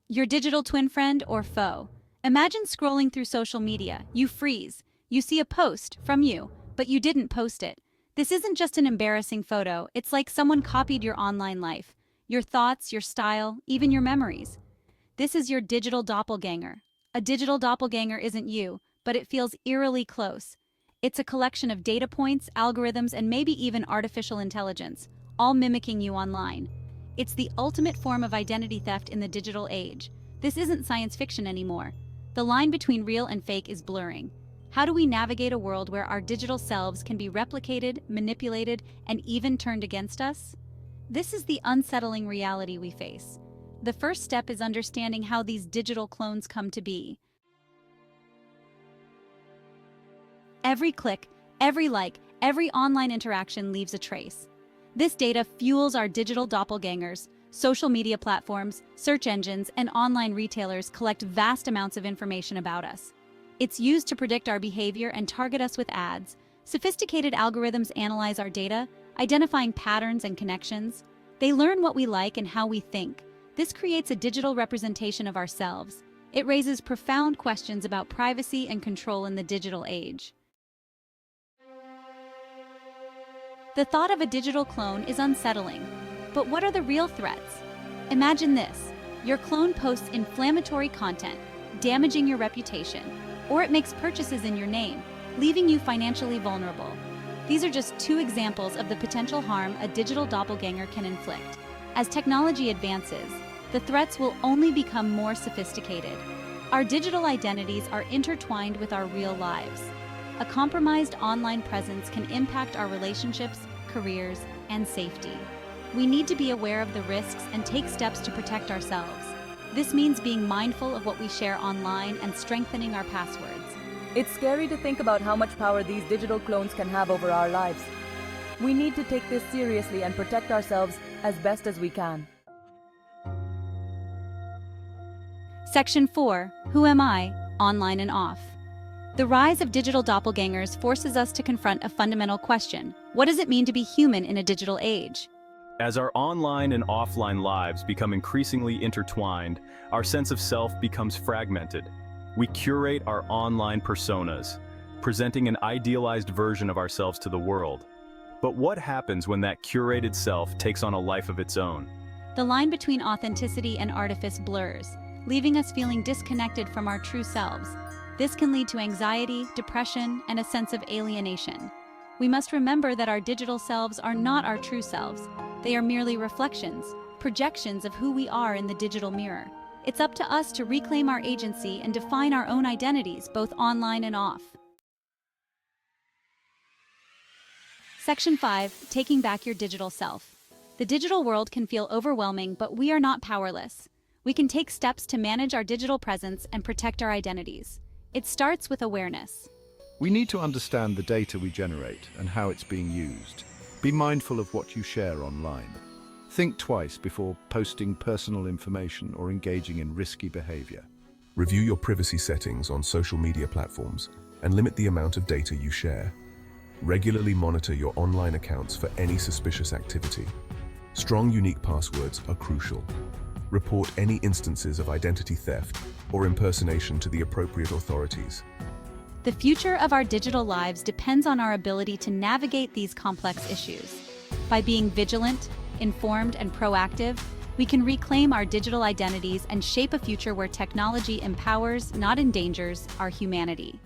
Your digital twin friend or foe. Imagine scrolling through social media. You freeze. You see a post from you, but you didn't post it. This isn't just an embarrassing photo, it's like someone copied your online life. Your thoughts, your style, even your memories. This is your digital doppelganger. A digital doppelganger isn't you, but it feels eerily close. It's a collection of data points, algorithms, and maybe even artificial intelligence, all mimicking you online. It's the ultimate form of identity theft in the digital age. This isn't science fiction anymore. The line between real and fake is blurring. How do we navigate a world where our digital selves can be replicated, manipulated, and even turned against us? This is the unsettling reality we face. The first step is understanding how these digital clones come to be. Every click, every like, every online interaction leaves a trace. This data fuels our digital doppelgangers. Social media platforms, search engines, and online retailers collect vast amounts of information about us. It's used to predict our behavior and target us with ads. Sophisticated algorithms analyze our data, identifying patterns and connections. They learn what we like and how we think. This creates a digital representation of ourselves. It raises profound questions about privacy and control in the digital age. The thought of a digital clone is unsettling. But what are the real threats? Imagine this. Your clone posts inflammatory content, damaging your reputation, or it makes purchases in your name, leaving you financially vulnerable. These are just two examples of the potential harm a digital doppelganger can inflict. As technology advances, the threats will only become more sophisticated. Our digital identities are intertwined with our real lives. A compromised online presence can impact our relationships, careers, and safety. We need to be aware of the risks and take steps to protect ourselves. This means being mindful of what we share online and strengthening our passwords. It's scary to think about how much power these digital clones can have over our lives. We need to take this seriously and protect ourselves as best as we can. Section 4. Who am I? Online and off. The rise of digital doppelgangers forces us to confront a fundamental question. What does it mean to be human in a digital age? As our online and offline lives become increasingly intertwined, our sense of self becomes fragmented. We curate our online personas, presenting an idealized version of ourselves to the world. But what happens when that curated self takes on a life of its own? The line between authenticity and artifice blurs, leaving us feeling disconnected from our true selves. This can lead to anxiety, depression, and a sense of alienation. We must remember that our digital selves are not our true selves. They are merely reflections, projections of who we are in the digital mirror. It's up to us to reclaim our agency and define our own identities, both online and off. Section 5. Taking back your digital self. The digital world can feel overwhelming, but we are not powerless. We can take steps to manage our digital presence and protect our identities. It starts with awareness. We need to understand the data we generate and how it's being used. Be mindful of what you share online. Think twice before posting personal information or engaging in risky behavior. Review your privacy settings on social media platforms and limit the amount of data you share. Regularly monitor your online accounts for any suspicious activity. Strong, unique passwords are crucial. Report any instances of identity theft or impersonation to the appropriate authorities. The future of our digital lives depends on our ability to navigate these complex issues. By being vigilant, informed, and proactive, we can reclaim our digital identities and shape a future where technology empowers, not endangers, our humanity.